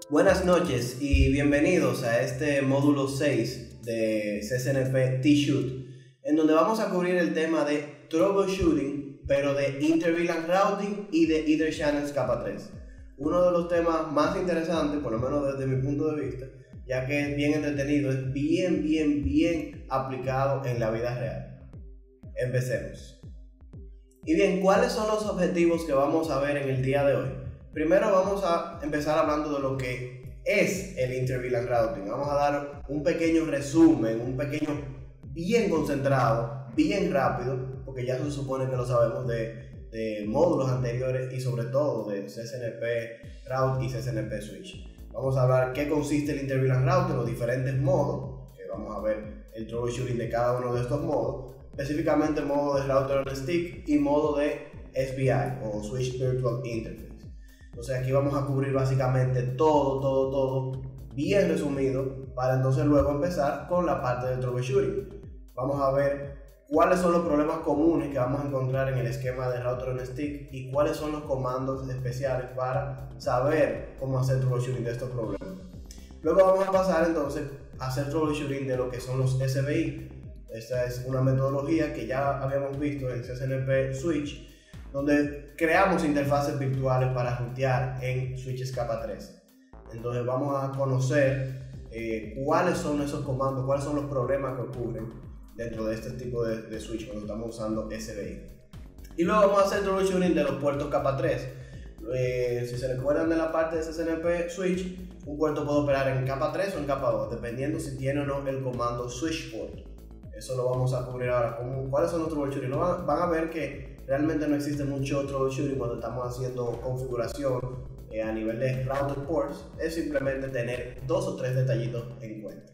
Buenas noches y bienvenidos a este módulo 6 de CCNP T-Shoot, en donde vamos a cubrir el tema de troubleshooting, pero de Inter-VLAN Routing y de Ether Channels capa 3. Uno de los temas más interesantes, por lo menos desde mi punto de vista, ya que es bien entretenido, es bien aplicado en la vida real. Empecemos. Y bien, ¿cuáles son los objetivos que vamos a ver en el día de hoy? Primero vamos a empezar hablando de lo que es el Inter-VLAN Routing. Vamos a dar un pequeño resumen, bien concentrado, bien rápido, porque ya se supone que lo sabemos de módulos anteriores y sobre todo de CCNP Route y CCNP Switch. Vamos a hablar qué consiste el Inter-VLAN Routing, los diferentes modos, que vamos a ver el troubleshooting de cada uno de estos modos, específicamente el modo de Router on Stick y modo de SVI o Switch Virtual Interface. Entonces aquí vamos a cubrir básicamente todo bien resumido, para entonces luego empezar con la parte de troubleshooting. Vamos a ver cuáles son los problemas comunes que vamos a encontrar en el esquema de Router on Stick y cuáles son los comandos especiales para saber cómo hacer troubleshooting de estos problemas. Luego vamos a pasar entonces a hacer troubleshooting de lo que son los SVI. Esta es una metodología que ya habíamos visto en CCNP Switch, donde creamos interfaces virtuales para routear en switches capa 3. Entonces vamos a conocer cuáles son esos comandos, cuáles son los problemas que ocurren dentro de este tipo de switch cuando estamos usando SVI. Y luego vamos a hacer troubleshooting de los puertos capa 3. Si se recuerdan de la parte de CCNP Switch, un puerto puede operar en capa 3 o en capa 2, dependiendo si tiene o no el comando switch port. Eso lo vamos a cubrir ahora. ¿Cuáles son los troubleshooting? Van a ver que realmente no existe mucho troubleshooting cuando estamos haciendo configuración a nivel de router ports. Es simplemente tener 2 o 3 detallitos en cuenta.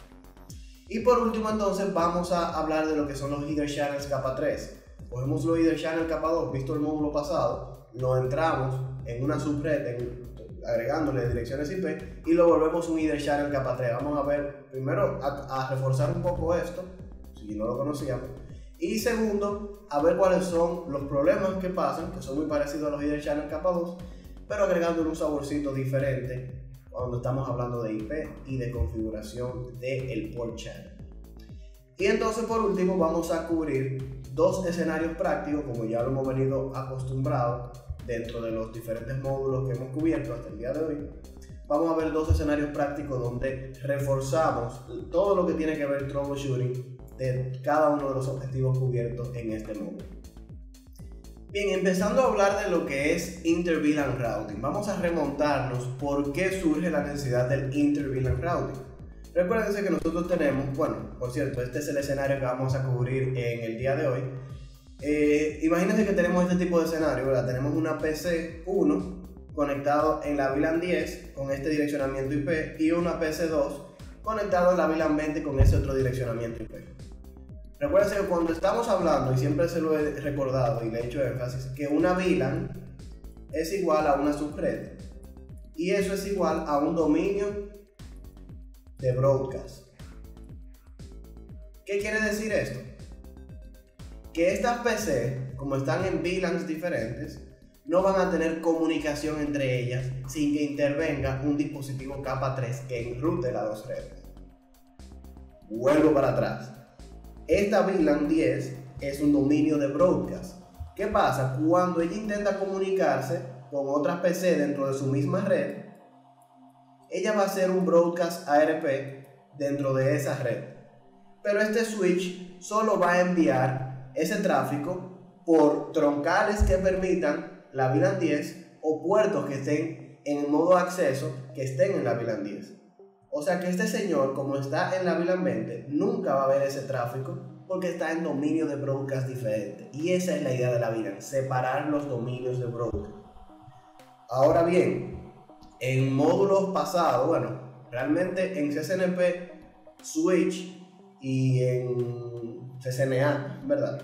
Y por último entonces vamos a hablar de lo que son los Ether Channels capa 3. Cogemos los Ether Channel capa 2, visto el módulo pasado, lo entramos en una subred agregándole direcciones IP y lo volvemos un Ether Channel capa 3. Vamos a ver primero a reforzar un poco esto, si no lo conocíamos, y segundo, a ver cuáles son los problemas que pasan, que son muy parecidos a los Ether Channel capa 2, pero agregándole un saborcito diferente cuando estamos hablando de IP y de configuración del port channel. Y entonces por último vamos a cubrir dos escenarios prácticos, como ya lo hemos venido acostumbrados dentro de los diferentes módulos que hemos cubierto hasta el día de hoy. Vamos a ver dos escenarios prácticos donde reforzamos todo lo que tiene que ver troubleshooting de cada uno de los objetivos cubiertos en este módulo. Bien, empezando a hablar de lo que es Inter-VLAN Routing, vamos a remontarnos por qué surge la necesidad del Inter-VLAN Routing. Recuérdense que nosotros tenemos, bueno, por cierto, este es el escenario que vamos a cubrir en el día de hoy. Imagínense que tenemos este tipo de escenario, ¿verdad? Tenemos una PC 1 conectado en la VLAN 10 con este direccionamiento IP y una PC 2 conectado en la VLAN 20 con ese otro direccionamiento IP. Recuerden que cuando estamos hablando, y siempre se lo he recordado y le he hecho énfasis, que una VLAN es igual a una subred y eso es igual a un dominio de broadcast. ¿Qué quiere decir esto? Que estas PC, como están en VLANs diferentes, no van a tener comunicación entre ellas sin que intervenga un dispositivo capa 3 que enrute las dos redes. Vuelvo para atrás. Esta VLAN 10 es un dominio de broadcast. ¿Qué pasa? Cuando ella intenta comunicarse con otras PC dentro de su misma red, ella va a hacer un broadcast ARP dentro de esa red. Pero este switch solo va a enviar ese tráfico por troncales que permitan la VLAN 10 o puertos que estén en modo acceso que estén en la VLAN 10. O sea que este señor, como está en la VLAN 20, nunca va a ver ese tráfico porque está en dominio de broadcast diferente. Y esa es la idea de la VLAN, separar los dominios de broadcast. Ahora bien, en módulos pasados, bueno, realmente en CCNP Switch y en CCNA, ¿verdad?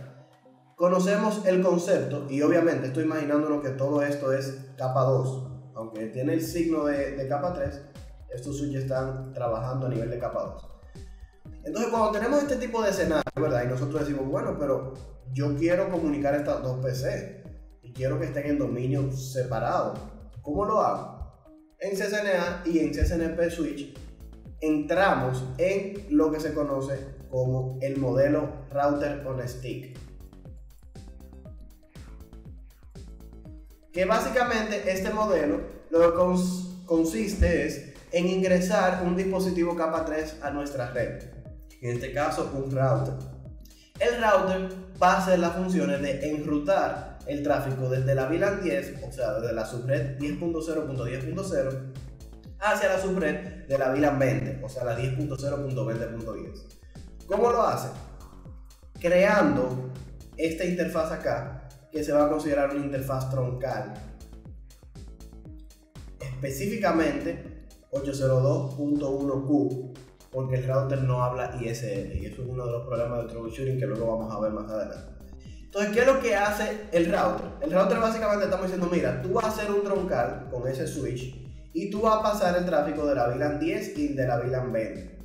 Conocemos el concepto y obviamente estoy imaginándonos que todo esto es capa 2. Aunque tiene el signo de capa 3, estos switches están trabajando a nivel de capa 2. Entonces cuando tenemos este tipo de escenario, ¿verdad? Y nosotros decimos, bueno, pero yo quiero comunicar estas dos PC y quiero que estén en dominios separados. ¿Cómo lo hago? En CCNA y en CCNP Switch entramos en lo que se conoce como el modelo Router on Stick, que básicamente este modelo lo que consiste es en ingresar un dispositivo capa 3 a nuestra red, en este caso un router. El router va a hacer las funciones de enrutar el tráfico desde la VLAN 10, o sea, desde la subred 10.0.10.0 hacia la subred de la VLAN 20, o sea, la 10.0.20.10. ¿Cómo lo hace? Creando esta interfaz acá, que se va a considerar una interfaz troncal, específicamente 802.1q, porque el router no habla ISL, y eso es uno de los problemas del troubleshooting que luego vamos a ver más adelante. Entonces, ¿qué es lo que hace el router? El router básicamente estamos diciendo, mira, tú vas a hacer un troncal con ese switch y tú vas a pasar el tráfico de la VLAN 10 y de la VLAN 20.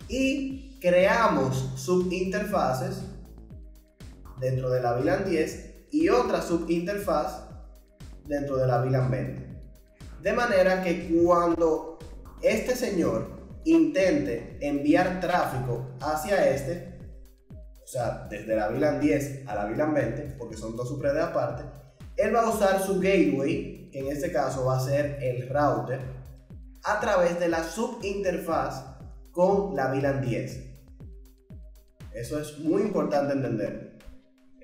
Y creamos subinterfaces dentro de la VLAN 10 y otra subinterfaz dentro de la VLAN 20. De manera que cuando este señor intente enviar tráfico hacia este, o sea, desde la VLAN 10 a la VLAN 20, porque son dos subredes aparte, él va a usar su gateway, que en este caso va a ser el router, a través de la subinterfaz con la VLAN 10. Eso es muy importante entender.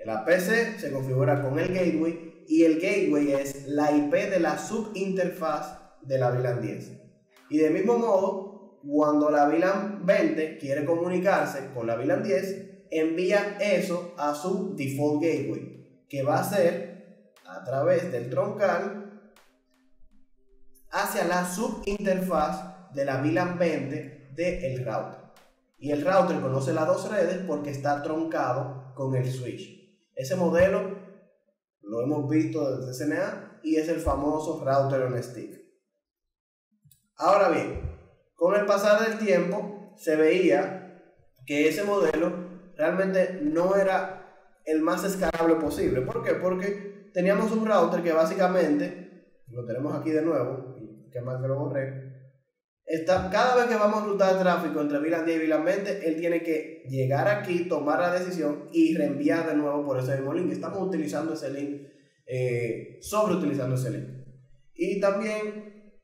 La PC se configura con el gateway y el gateway es la IP de la subinterfaz de la VLAN 10. Y del mismo modo, cuando la VLAN 20 quiere comunicarse con la VLAN 10, envía eso a su default gateway, que va a ser a través del troncal hacia la subinterfaz de la VLAN 20 del router. Y el router conoce las dos redes porque está troncado con el switch. Ese modelo lo hemos visto desde CNA y es el famoso Router on Stick. Ahora bien, con el pasar del tiempo se veía que ese modelo realmente no era el más escalable posible. ¿Por qué? Porque teníamos un router que básicamente, lo tenemos aquí de nuevo, que más que lo borré, cada vez que vamos a rutar tráfico entre VLAN 10 y VLAN 20, él tiene que llegar aquí, tomar la decisión y reenviar de nuevo por ese mismo link. Estamos utilizando ese link, sobreutilizando ese link. Y también,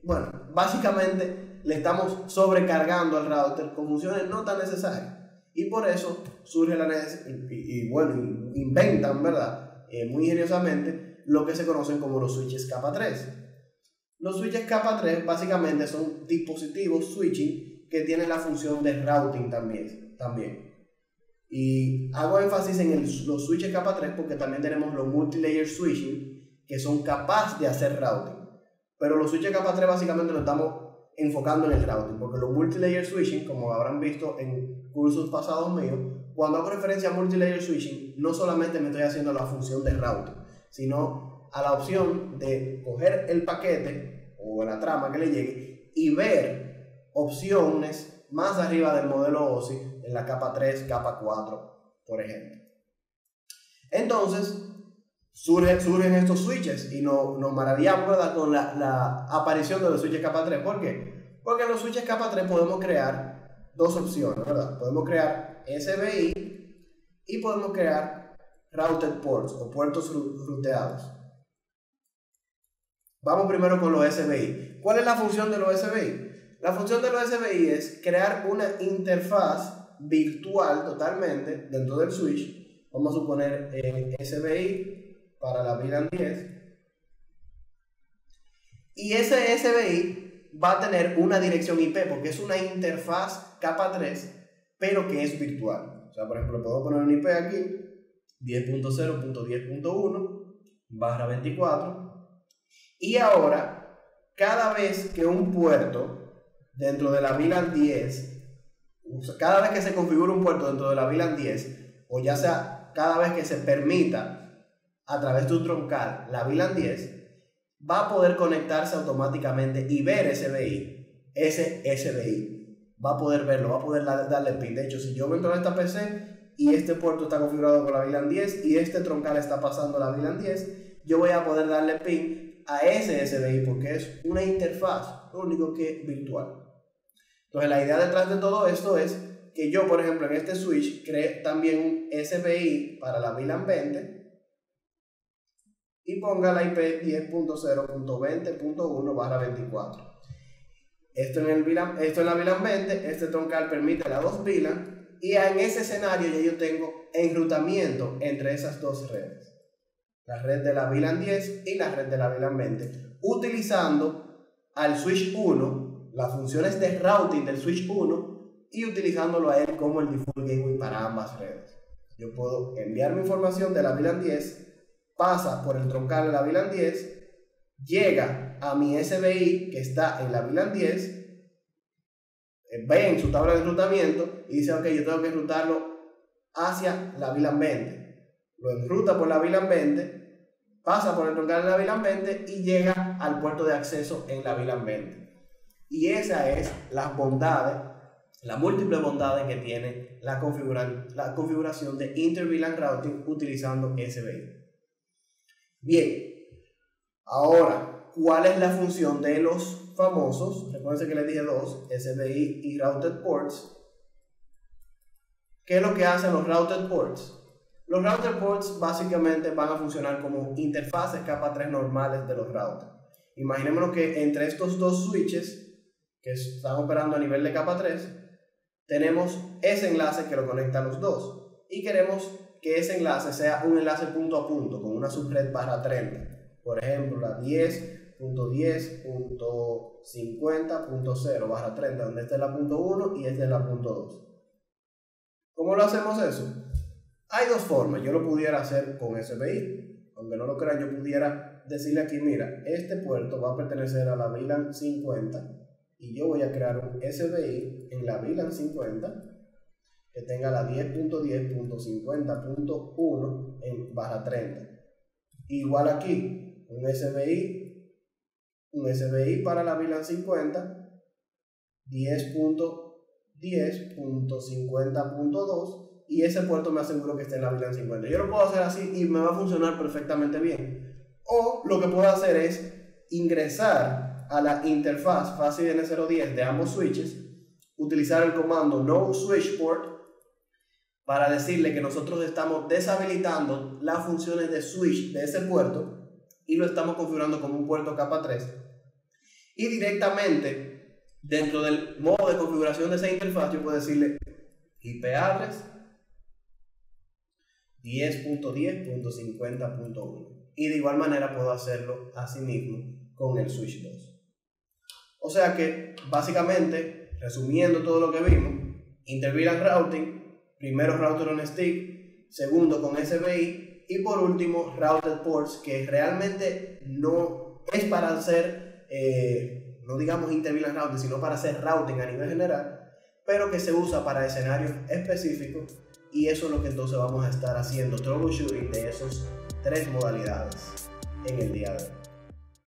bueno, básicamente le estamos sobrecargando al router con funciones no tan necesarias. Y por eso surge la necesidad, bueno, inventan, ¿verdad? Muy ingeniosamente, lo que se conocen como los switches capa 3. Los switches capa 3 básicamente son dispositivos switching que tienen la función de routing también. Y hago énfasis en los switches capa 3 porque también tenemos los multilayer switching que son capaces de hacer routing. Pero los switches capa 3 básicamente lo estamos enfocando en el routing, porque los multilayer switching, como habrán visto en cursos pasados míos, cuando hago referencia a multilayer switching, no solamente me estoy haciendo la función de routing, sino a la opción de coger el paquete o la trama que le llegue y ver opciones más arriba del modelo OSI en la capa 3, capa 4, por ejemplo. Entonces surgen estos switches y nos maravillamos, ¿verdad?, con la aparición de los switches capa 3. ¿Por qué? Porque en los switches capa 3 podemos crear dos opciones, ¿verdad? Podemos crear SBI y podemos crear routed ports o puertos ruteados. Vamos primero con los SBI. ¿Cuál es la función de los SBI? La función de los SBI es crear una interfaz virtual totalmente dentro del switch. Vamos a suponer SBI para la VLAN 10. Y ese SBI va a tener una dirección IP porque es una interfaz capa 3, pero que es virtual. O sea, por ejemplo, puedo poner un IP aquí, 10.0.10.1/24. Y ahora, cada vez que un puerto dentro de la VLAN 10, cada vez que se configura un puerto dentro de la VLAN 10, o ya sea cada vez que se permita a través de un troncal la VLAN 10, va a poder conectarse automáticamente y ver ese SBI. Va a poder verlo, va a poder darle pin. De hecho, si yo entro a esta PC, y este puerto está configurado con la VLAN 10 y este troncal está pasando la VLAN 10, yo voy a poder darle ping a ese SBI porque es una interfaz, lo único que virtual. Entonces la idea detrás de todo esto es que yo, por ejemplo, en este switch cree también un SBI para la VLAN 20 y ponga la IP 10.0.20.1/24. Esto en la VLAN 20, este troncal permite las dos VLAN y en ese escenario ya yo tengo enrutamiento entre esas dos redes. La red de la VLAN 10 y la red de la VLAN 20, utilizando al switch 1, las funciones de routing del switch 1 y utilizándolo a él como el default gateway para ambas redes. Yo puedo enviar mi información de la VLAN 10, pasa por el troncal de la VLAN 10, llega a mi SBI que está en la VLAN 10, ve en su tabla de enrutamiento y dice, ok, yo tengo que enrutarlo hacia la VLAN 20. Lo enruta por la VLAN 20, pasa por el troncal de la VLAN 20 y llega al puerto de acceso en la VLAN 20. Y esa es las bondades, las múltiples bondades que tiene la configuración de Inter-VLAN Routing utilizando SBI. Bien, ahora, ¿cuál es la función de los famosos? Recuerden que les dije dos, SBI y Routed Ports. ¿Qué es lo que hacen los Routed Ports? Los Routed Ports básicamente van a funcionar como interfaces capa 3 normales de los routers. Imaginémonos que entre estos dos switches que están operando a nivel de capa 3, tenemos ese enlace que lo conecta a los dos y queremos que ese enlace sea un enlace punto a punto con una subred /30. Por ejemplo, la 10.10.50.0/30, donde esta es la punto 1 y esta es la punto 2. ¿Cómo lo hacemos eso? Hay dos formas. Yo lo pudiera hacer con SBI. Aunque no lo crean, yo pudiera decirle aquí, mira, este puerto va a pertenecer a la VLAN 50 y yo voy a crear un SBI en la VLAN 50 que tenga la 10.10.50.1 en /30. Igual aquí, un SBI para la VLAN 50, 10.10.50.2 y ese puerto me aseguro que esté en la VLAN 50. Yo lo puedo hacer así y me va a funcionar perfectamente bien. O lo que puedo hacer es ingresar a la interfaz FASI N010 de ambos switches, utilizar el comando no switch port para decirle que nosotros estamos deshabilitando las funciones de switch de ese puerto y lo estamos configurando como un puerto capa 3. Y directamente dentro del modo de configuración de esa interfaz yo puedo decirle IP address 10.10.50.1 y de igual manera puedo hacerlo así mismo con el switch 2. O sea que básicamente, resumiendo todo lo que vimos, Inter-VLAN Routing, primero router on stick, segundo con SBI y por último routed ports, que realmente no es para hacer, no digamos Inter-VLAN Routing, sino para hacer routing a nivel general, pero que se usa para escenarios específicos y eso es lo que entonces vamos a estar haciendo troubleshooting de esas tres modalidades en el día de hoy.